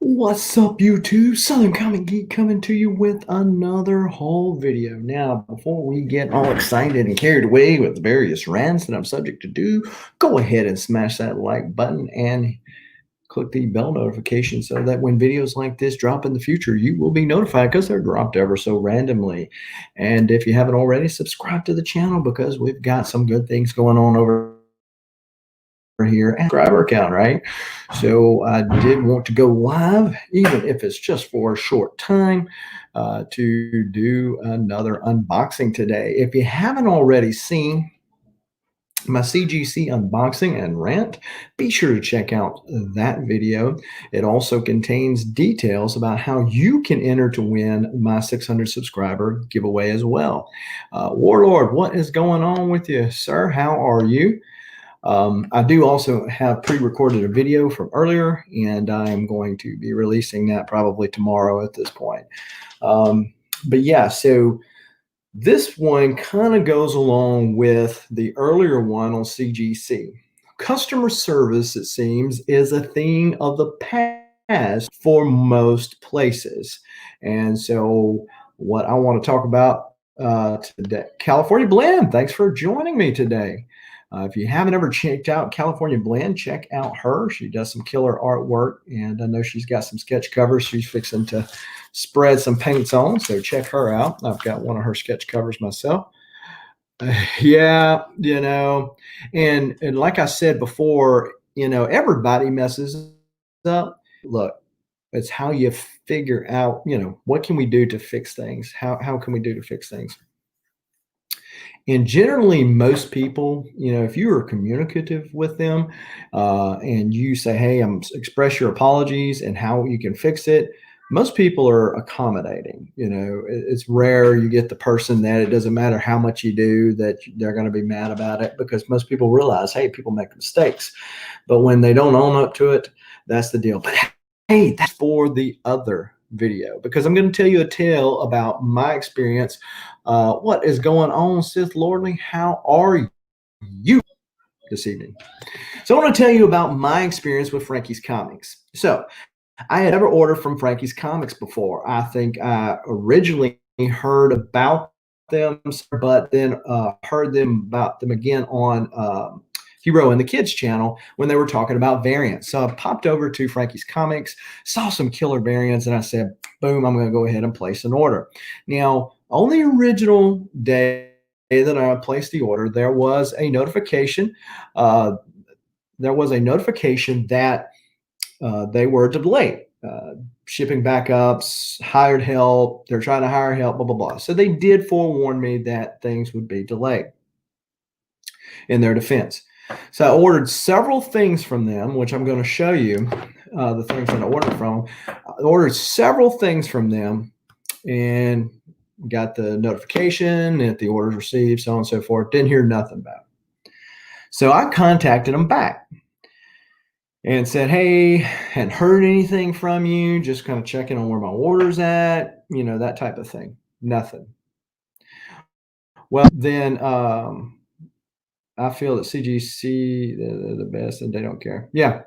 What's up, YouTube? Southern Comic Geek coming to you with another haul video. Now, before we get all excited and carried away with the various rants that I'm subject to do, go ahead and smash that like button and click the bell notification so that when videos like this drop in the future, you will be notified because they're dropped ever so randomly. And if you haven't already, subscribe to the channel because we've got some good things going on over here and subscriber count, right? So I did want to go live, even if it's just for a short time, to do another unboxing today. If you haven't already seen my CGC unboxing and rant, be sure to check out that video. It also contains details about how you can enter to win my 600 subscriber giveaway as well. Warlord, what is going on with you, sir? How are you? I do also have pre-recorded a video from earlier, and I am going to be releasing that probably tomorrow at this point. But yeah, so this one kind of goes along with the earlier one on CGC. Customer service, it seems, is a thing of the past for most places. And so what I want to talk about today, California Blend, thanks for joining me today. If you haven't ever checked out California Blend, check out her. She does some killer artwork, and I know she's got some sketch covers she's fixing to spread some paints on, so check her out. I've got one of her sketch covers myself. Yeah, and like I said before, everybody messes up. Look, it's how you figure out, what can we do to fix things? How can we do to fix things? And generally, most people, if you are communicative with them and you say, hey, express your apologies and how you can fix it, most people are accommodating. It's rare you get the person that it doesn't matter how much you do, that they're going to be mad about it, because most people realize, hey, people make mistakes. But when they don't own up to it, that's the deal. But hey, that's for the other video, because I'm going to tell you a tale about my experience. What is going on, Sith Lordly? How are you this evening? So I want to tell you about my experience with Frankie's Comics. So I had never ordered from Frankie's Comics before. I think I originally heard about them, but then heard about them again on Hero and the Kids channel when they were talking about variants. So I popped over to Frankie's Comics, saw some killer variants, and I said, boom, I'm going to go ahead and place an order. Now, on the original day that I placed the order, there was a notification. That they were delayed. Shipping backups, hired help. They're trying to hire help, blah, blah, blah. So they did forewarn me that things would be delayed in their defense. So I ordered several things from them, which I'm going to show you the things that I ordered from. I ordered several things from them and got the notification that the order's received, so on and so forth. Didn't hear nothing back. So I contacted them back and said, hey, hadn't heard anything from you, just kind of checking on where my order's at, that type of thing. Nothing. Well, then I feel that CGC, they're the best and they don't care. Yeah,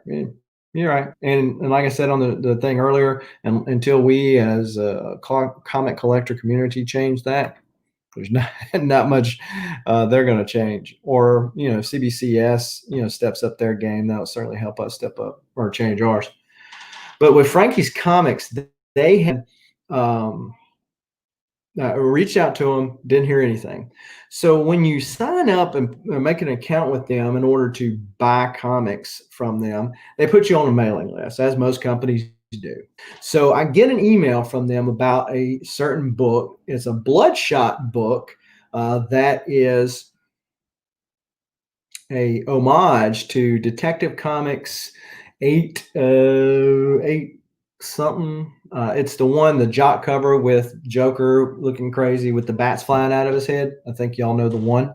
you're right. And like I said on the thing earlier, and until we as a comic collector community change that, there's not much they're going to change. Or, CBCS, steps up their game. That'll certainly help us step up or change ours. But with Frankie's Comics, they had reached out to them, didn't hear anything. So when you sign up and make an account with them in order to buy comics from them, they put you on a mailing list, as most companies do. So I get an email from them about a certain book. It's a Bloodshot book that is a homage to Detective Comics 8 something. It's the one, the jock cover with Joker looking crazy with the bats flying out of his head. I think y'all know the one.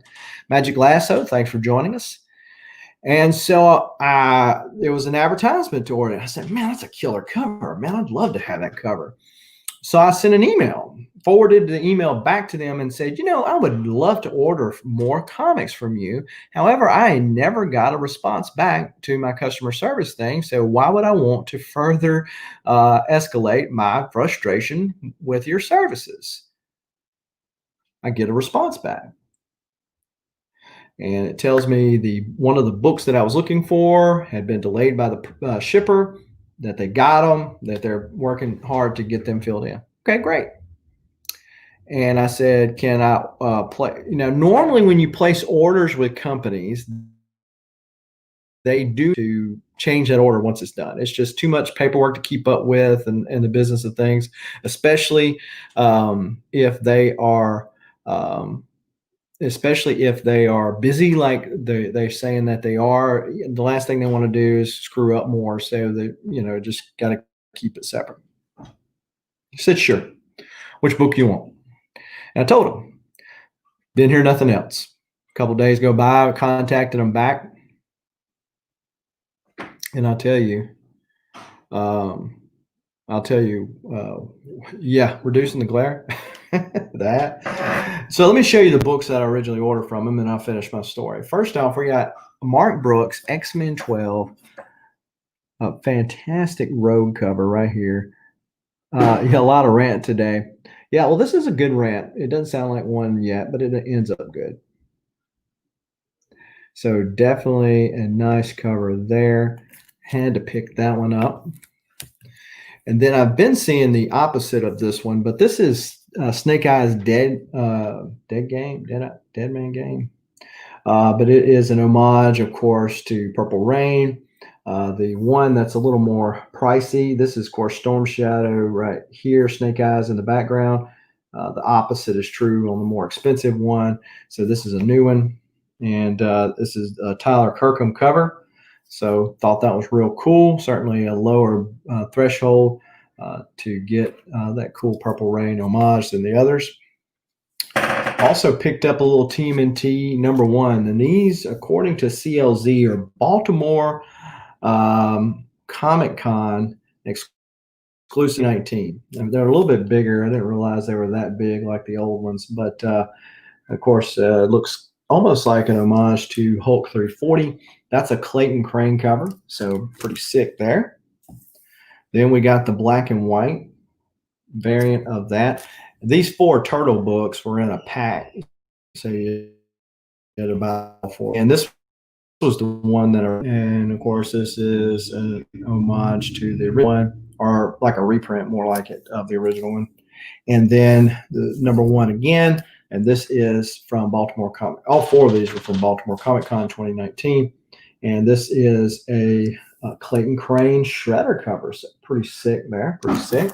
Magic Lasso, thanks for joining us. And so it was an advertisement to order. I said, man, that's a killer cover. Man, I'd love to have that cover. So I sent an email forwarded the email back to them and said, I would love to order more comics from you. However, I never got a response back to my customer service thing. So why would I want to further escalate my frustration with your services? I get a response back. And it tells me one of the books that I was looking for had been delayed by the shipper, that they got them, that they're working hard to get them filled in. Okay, great. And I said, can I play? Normally when you place orders with companies, they do to change that order once it's done. It's just too much paperwork to keep up with and the business of things, especially if they are busy, like they're saying that they are. The last thing they want to do is screw up more. So they, just got to keep it separate. He said, sure. Which book you want? And I told him. Didn't hear nothing else. A couple days go by, I contacted him back. And I'll tell you, reducing the glare. That. So let me show you the books that I originally ordered from him, and I'll finish my story. First off, we got Mark Brooks, X-Men 12, a fantastic road cover right here. A lot of rant today. Yeah, well, this is a good rant. It doesn't sound like one yet, but it ends up good. So definitely a nice cover there. Had to pick that one up. And then I've been seeing the opposite of this one, but this is Snake Eyes Dead Man Game. But it is an homage, of course, to Purple Rain. The one that's a little more pricey, this is, of course, Storm Shadow right here, Snake Eyes in the background. The opposite is true on the more expensive one. So this is a new one. And this is a Tyler Kirkham cover. So thought that was real cool. Certainly a lower threshold to get that cool Purple Rain homage than the others. Also picked up a little TMNT number 1. And these, according to CLZ, are Baltimore Comic Con exclusive 19. I mean, they're a little bit bigger. I didn't realize they were that big like the old ones. But, of course, it looks almost like an homage to Hulk 340. That's a Clayton Crane cover, so pretty sick there. Then we got the black and white variant of that. These 4 turtle books were in a pack, so you get about 4. And this was the one that, and of course, this is an homage to the original one, or like a reprint, more like it, of the original one. And then the number 1 again, and this is from Baltimore Comic. All 4 of these were from Baltimore Comic Con 2019. And this is a Clayton Crane shredder cover. So pretty sick there, pretty sick.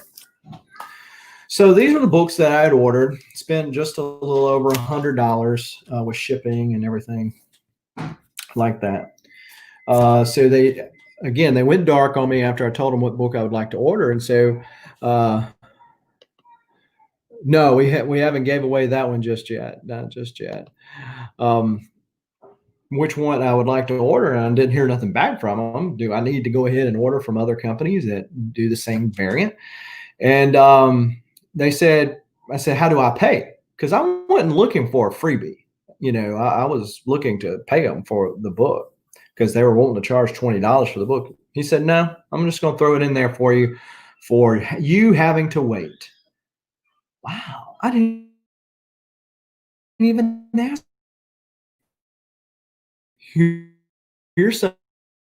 So these are the books that I had ordered. Spent just a little over $100 with shipping and everything like that. So they went dark on me after I told them what book I would like to order. And so, no, we haven't gave away that one just yet. Not just yet. Which one I would like to order, and I didn't hear nothing back from them. Do I need to go ahead and order from other companies that do the same variant? And I said, how do I pay? Because I wasn't looking for a freebie. I was looking to pay them for the book because they were wanting to charge $20 for the book. He said, no, I'm just going to throw it in there for you having to wait. Wow, I didn't even ask. Here's some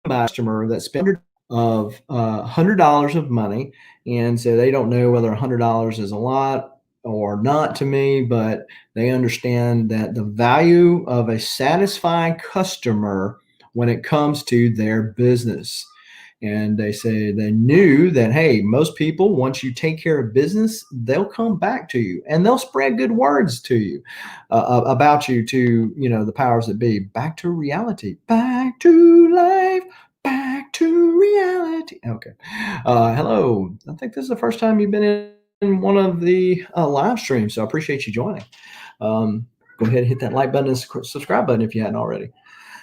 customer that spent $100 of money, and so they don't know whether $100 is a lot or not to me, but they understand that the value of a satisfied customer when it comes to their business. And they say they knew that, hey, most people, once you take care of business, they'll come back to you and they'll spread good words to you about you to, the powers that be. Back to reality, back to life, back to reality. Okay. Hello. I think this is the first time you've been in one of the live streams, so I appreciate you joining. Go ahead and hit that like button and subscribe button if you hadn't already.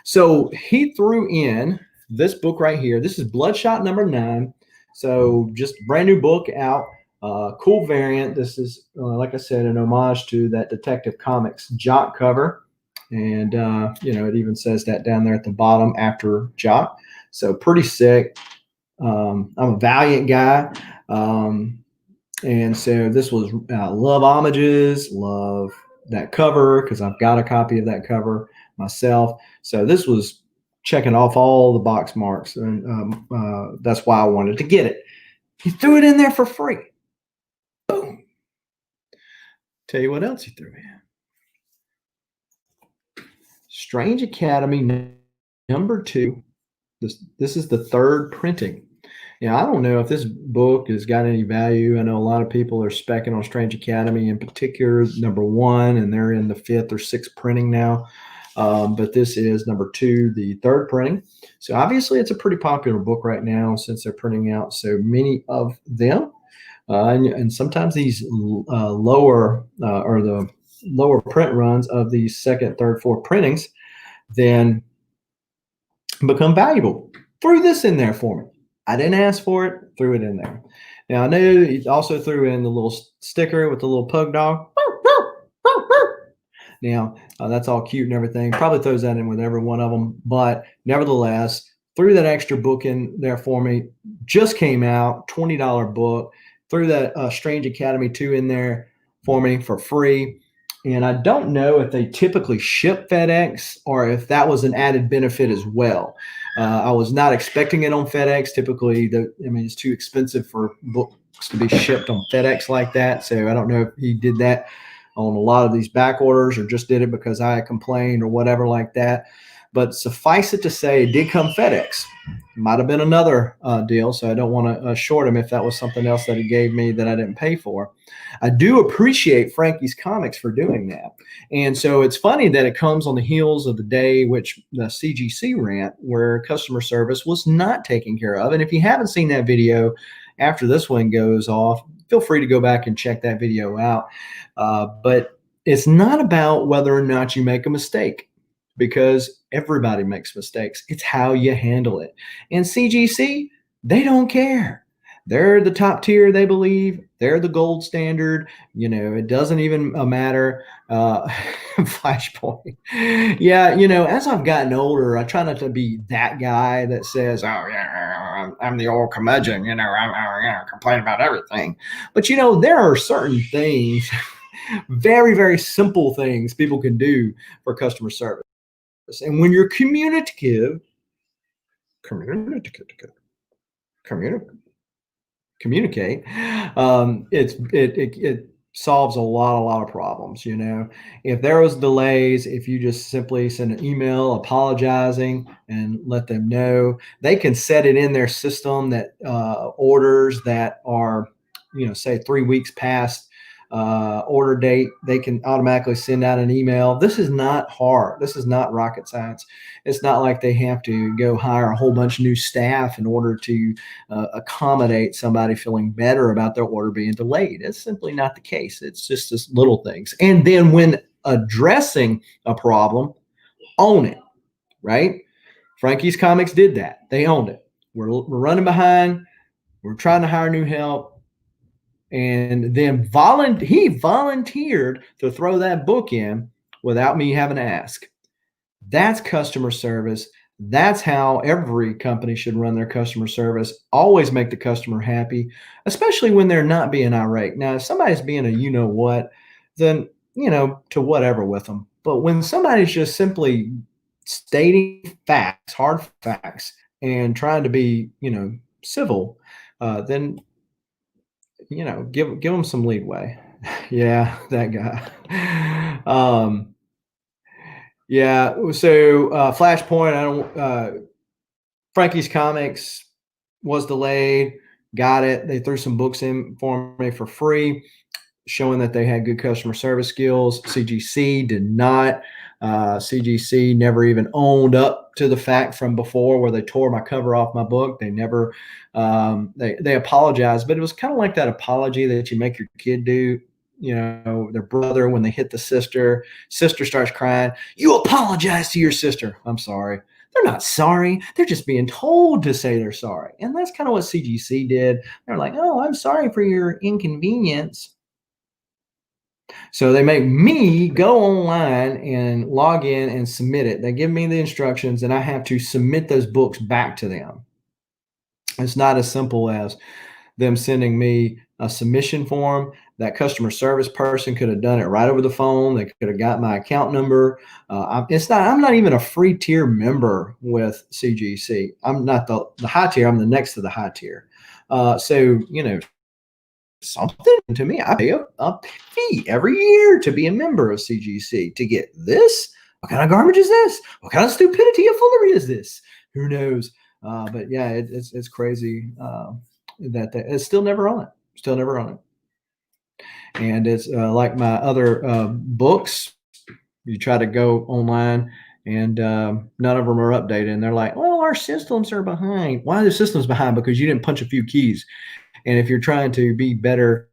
So he threw in this book right here. This is Bloodshot number 9. So just brand new book out. Cool variant. This is, like I said, an homage to that Detective Comics Jock cover. And, it even says that down there at the bottom after Jock. So pretty sick. I'm a Valiant guy. And so this was love homages, love that cover because I've got a copy of that cover myself. So this was checking off all the box marks. And that's why I wanted to get it. He threw it in there for free. Boom. Tell you what else he threw in. Strange Academy #2. This is the third printing. Yeah, I don't know if this book has got any value. I know a lot of people are specking on Strange Academy in particular, #1, and they're in the 5th or 6th printing now. But this is #2, the third printing. So obviously it's a pretty popular book right now since they're printing out so many of them. And sometimes these lower or the lower print runs of these second, third, fourth printings then become valuable. Threw this in there for me. I didn't ask for it, threw it in there. Now I know he also threw in the little sticker with the little pug dog. Now that's all cute and everything. Probably throws that in with every one of them, but nevertheless, threw that extra book in there for me. Just came out, $20 book. Threw that Strange Academy 2 in there for me for free. And I don't know if they typically ship FedEx or if that was an added benefit as well. I was not expecting it on FedEx. Typically, it's too expensive for books to be shipped on FedEx like that. So I don't know if he did that on a lot of these back orders or just did it because I complained or whatever like that. But suffice it to say, it did come FedEx. Might have been another deal, so I don't want to short him if that was something else that he gave me that I didn't pay for. I do appreciate Frankie's Comics for doing that. And so it's funny that it comes on the heels of the day which the CGC rant where customer service was not taken care of. And if you haven't seen that video after this one goes off, feel free to go back and check that video out. But it's not about whether or not you make a mistake, because everybody makes mistakes. It's how you handle it. And CGC, they don't care. They're the top tier, they believe. They're the gold standard. It doesn't even matter. Flashpoint. Yeah, as I've gotten older, I try not to be that guy that says, oh, yeah, I'm the old curmudgeon, I'm complaining about everything. But, there are certain things, very, very simple things people can do for customer service. And when you're communicative, communicate, it solves a lot of problems. If there was delays, if you just simply send an email apologizing and let them know, they can set it in their system that orders that are, say 3 weeks past order date, they can automatically send out an email. This is not hard. This is not rocket science. It's not like they have to go hire a whole bunch of new staff in order to accommodate somebody feeling better about their order being delayed. It's simply not the case. It's just this little things. And then when addressing a problem, own it, right? Frankie's Comics did that. They owned it. We're running behind. We're trying to hire new help. And then he volunteered to throw that book in without me having to ask. That's customer service. That's how every company should run their customer service. Always make the customer happy, especially when they're not being irate. Now, if somebody's being a what, then, to whatever with them. But when somebody's just simply stating facts, hard facts, and trying to be, civil, then give them some leeway. Yeah, that guy. Yeah. So Flashpoint, I don't. Frankie's Comics was delayed. Got it. They threw some books in for me for free, showing that they had good customer service skills. CGC did not. CGC never even owned up to the fact from before where they tore my cover off my book. They never, they apologized, but it was kind of like that apology that you make your kid do, their brother, when they hit the sister starts crying. You apologize to your sister. I'm sorry. They're not sorry. They're just being told to say they're sorry. And that's kind of what CGC did. They're like, oh, I'm sorry for your inconvenience. So they make me go online and log in and submit it. They give me the instructions and I have to submit those books back to them. It's not as simple as them sending me a submission form. That customer service person could have done it right over the phone. They could have got my account number. I'm not even a free tier member with CGC. I'm not the high tier. I'm the next to the high tier. So, something to me. I pay a fee every year to be a member of CGC to get this. What kind of garbage is this? What kind of stupidity of foolery is this? Who knows? But yeah, it's crazy that it's still never on it. Still never on it. And it's like my other books. You try to go online and none of them are updated. And they're like, well, our systems are behind. Why are the systems behind? Because you didn't punch a few keys. And if you're trying to be better,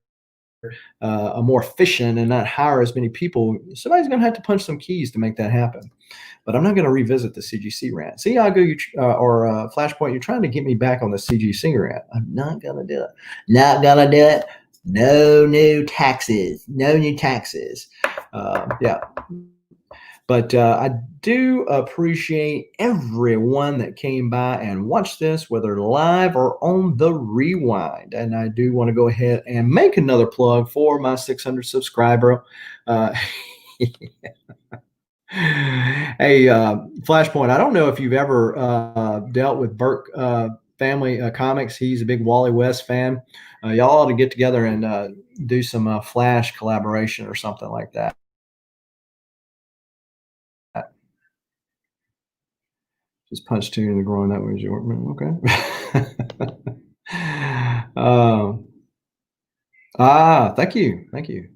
more efficient and not hire as many people, somebody's going to have to punch some keys to make that happen. But I'm not going to revisit the CGC rant. See, I'll go or Flashpoint. You're trying to get me back on the CGC rant. I'm not going to do it. Not going to do it. No new taxes. No new taxes. Yeah. But I do appreciate everyone that came by and watched this, whether live or on the rewind. And I do want to go ahead and make another plug for my 600 subscriber. Hey, Flashpoint, I don't know if you've ever dealt with Burke Family Comics. He's a big Wally West fan. Y'all ought to get together and do some Flash collaboration or something like that. Just punch two in the groin. That was your okay. Thank you, thank you.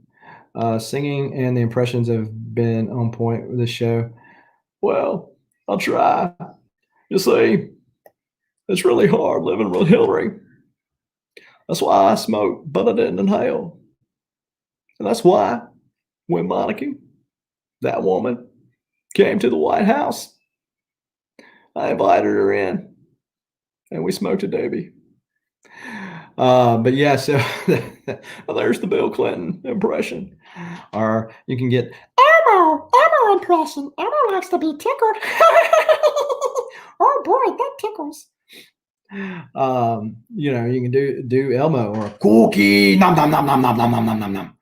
Singing and the impressions have been on point with this show. Well, I'll try. You see, it's really hard living with Hillary. That's why I smoke, but I didn't inhale. And that's why when Monica, that woman, came to the White House, I invited her in and we smoked a doobie. But yeah, so well, there's the Bill Clinton impression. Or you can get Elmo impression. Elmo likes to be tickled. Oh boy, that tickles. You can do Elmo or cookie, nom nom nom nom nom nom nom nom nom nom.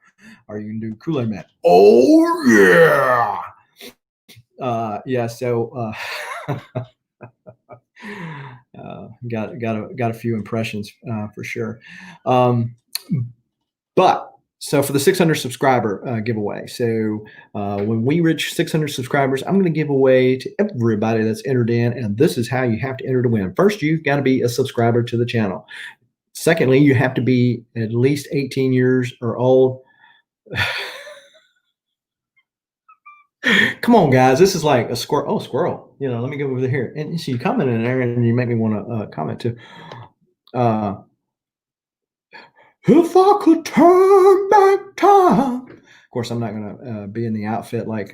Or you can do Kool-Aid Man. Oh yeah. Yeah, so got a few impressions for sure. But so for the 600 subscriber giveaway, so when we reach 600 subscribers, I'm going to give away to everybody that's entered in, and this is how you have to enter to win. First, you've got to be a subscriber to the channel. Secondly, you have to be at least 18 years or old. Come on, guys. This is like a squirrel. Oh, squirrel. Let me go over here. And so you comment in there and you make me want to comment too. If I could turn back time. Of course, I'm not going to be in the outfit like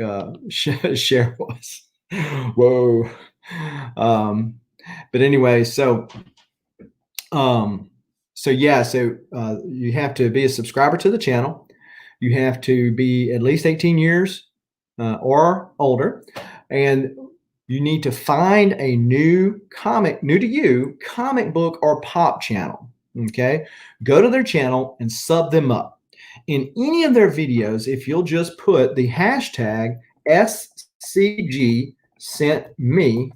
Cher was. Whoa. But anyway, so yeah, so you have to be a subscriber to the channel. You have to be at least 18 years or older, and you need to find a new to you comic book or pop channel. Okay, go to their channel and sub them up. In any of their videos, if you'll just put the hashtag SCG sent me,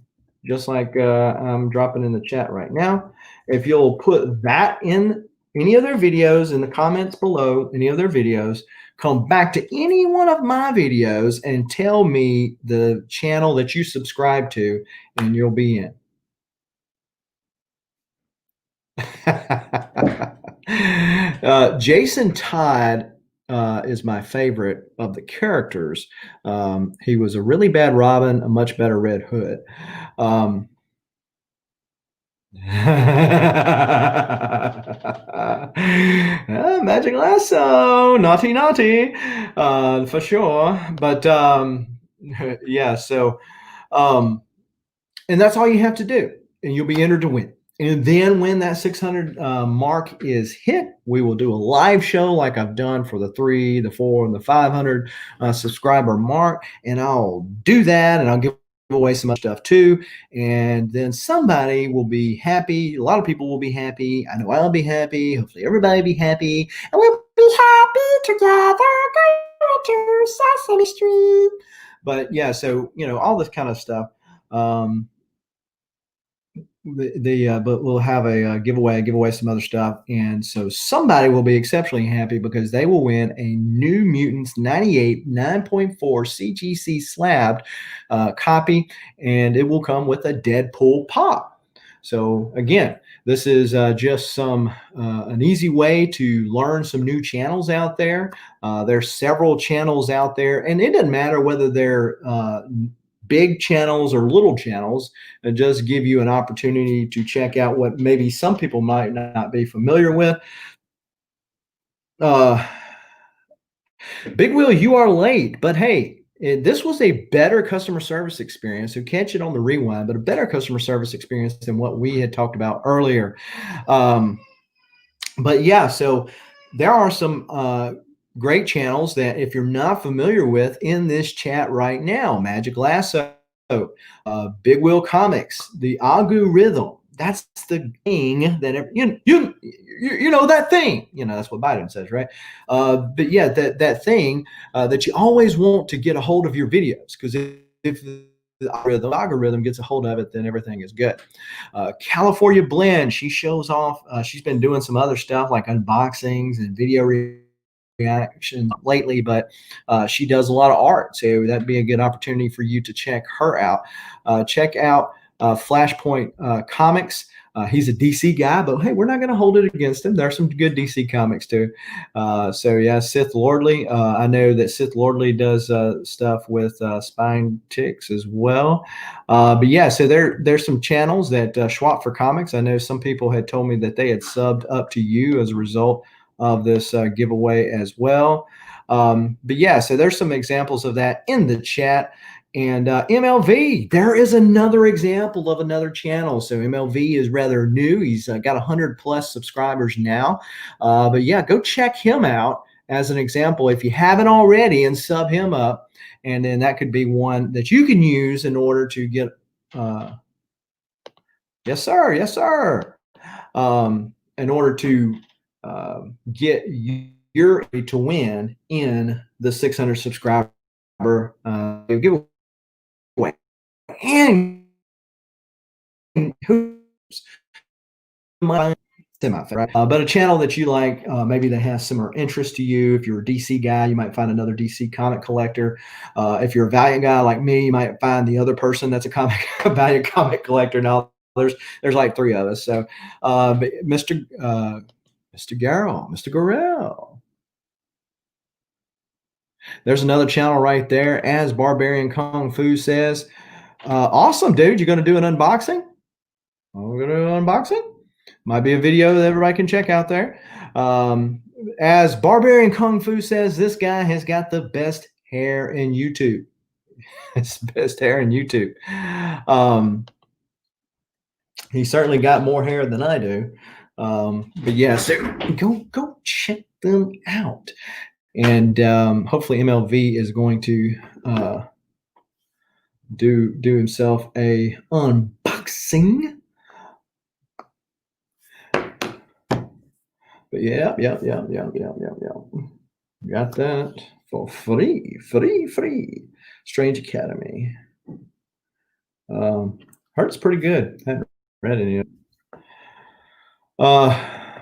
just like I'm dropping in the chat right now, if you'll put that in any of their videos in the comments below, any of their videos, come back to any one of my videos and tell me the channel that you subscribe to, and you'll be in. Jason Todd is my favorite of the characters. He was a really bad Robin, a much better Red Hood. Magic lasso, naughty, for sure. But yeah, so And that's all you have to do, and you'll be entered to win. And then when that 600 mark is hit, we will do a live show like I've done for the 3, the 4, and the 500 subscriber mark. And I'll do that, and I'll give away some other stuff too. And then somebody will be happy. A lot of people will be happy. I know I'll be happy. Hopefully everybody will be happy. And we'll be happy together going to Sesame Street. But yeah, so, all this kind of stuff. But we'll have a giveaway, give away some other stuff, and so somebody will be exceptionally happy because they will win a New Mutants 98 9.4 CGC slabbed copy, and it will come with a Deadpool pop. So again, this is just an easy way to learn some new channels out there. There's several channels out there, and it doesn't matter whether they're big channels or little channels. It just give you an opportunity to check out what maybe some people might not be familiar with. Big Wheel, you are late, but hey, this was a better customer service experience. So catch it on the rewind, but a better customer service experience than what we had talked about earlier. But yeah, so there are some great channels that if you're not familiar with in this chat right now: Magic Lasso, Big Wheel Comics, the Agu Rhythm. That's the thing that you know that thing. That's what Biden says, right? But yeah, that thing that you always want to get a hold of your videos, because if the algorithm gets a hold of it, then everything is good. California Blend, she shows off. She's been doing some other stuff like unboxings and video reaction lately, but she does a lot of art, so that'd be a good opportunity for you to check her out. Check out Flashpoint Comics. He's a DC guy, but hey, we're not going to hold it against him. There's some good DC comics too. So yeah, Sith Lordly. I know that Sith Lordly does stuff with Spine Ticks as well. But yeah, so there's some channels that Schwab for Comics. I know some people had told me that they had subbed up to you as a result of this giveaway as well. But yeah, so there's some examples of that in the chat. And MLV, there is another example of another channel. So MLV is rather new. He's got 100 plus subscribers now. But yeah, go check him out as an example if you haven't already, and sub him up. And then that could be one that you can use in order to get, yes, sir. Yes, sir. In order to get your to win in the 600 subscriber giveaway. And who's my semi-favorite, but a channel that you like, maybe that has similar interest to you. If you're a DC guy, you might find another DC comic collector. If you're a Valiant guy like me, you might find the other person that's a Valiant comic collector. Now there's like 3 of us. So Mr. Garrell. There's another channel right there, as Barbarian Kung Fu says. Awesome, dude. You're going to do an unboxing? We're going to do an unboxing? Might be a video that everybody can check out there. As Barbarian Kung Fu says, this guy has got the best hair in YouTube. It's the best hair in YouTube. He certainly got more hair than I do. But yeah, so go check them out. And hopefully MLV is going to do himself a unboxing. But yeah. Got that for free. Strange Academy. Heard it's pretty good. Haven't read any of it.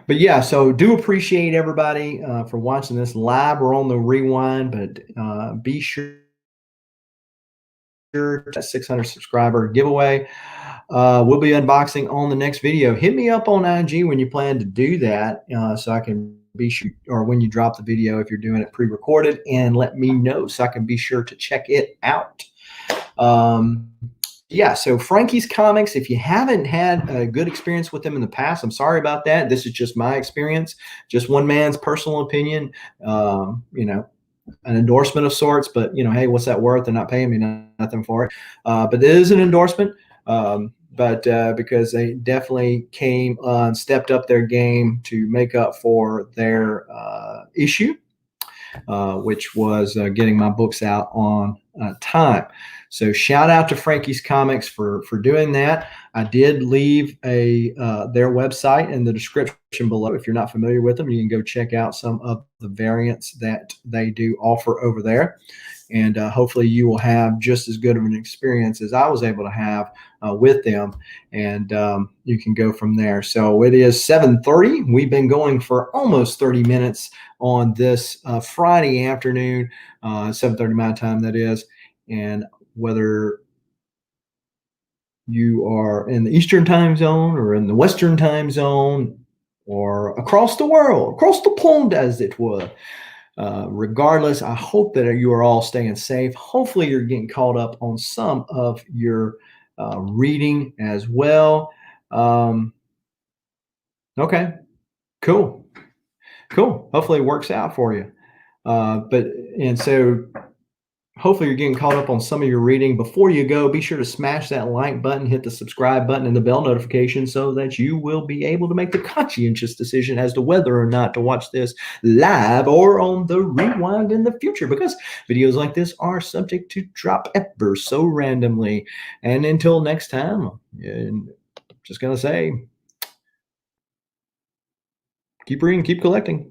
But yeah, so do appreciate everybody for watching this live or on the rewind, but be sure that 600 subscriber giveaway. We'll be unboxing on the next video. Hit me up on IG when you plan to do that, so I can be sure, or when you drop the video, if you're doing it pre-recorded, and let me know so I can be sure to check it out. Yeah, so Frankie's Comics, if you haven't had a good experience with them in the past, I'm sorry about that. This is just my experience, just one man's personal opinion, an endorsement of sorts, but hey, what's that worth? They're not paying me nothing for it. But it is an endorsement. But because they definitely came and stepped up their game to make up for their issue, which was getting my books out on time. So shout out to Frankie's Comics for doing that. I did leave their website in the description below. If you're not familiar with them, you can go check out some of the variants that they do offer over there. And hopefully you will have just as good of an experience as I was able to have with them, and you can go from there. So it is 7:30. We've been going for almost 30 minutes on this Friday afternoon, 7:30 my time, that is. And whether you are in the Eastern time zone or in the Western time zone or across the world, across the pond, as it were, regardless, I hope that you are all staying safe. Hopefully, you're getting caught up on some of your reading as well. Okay, cool, cool. Hopefully, it works out for you. So hopefully you're getting caught up on some of your reading. Before you go, be sure to smash that like button, hit the subscribe button and the bell notification so that you will be able to make the conscientious decision as to whether or not to watch this live or on the rewind in the future, because videos like this are subject to drop ever so randomly. And until next time, I'm just going to say, keep reading, keep collecting.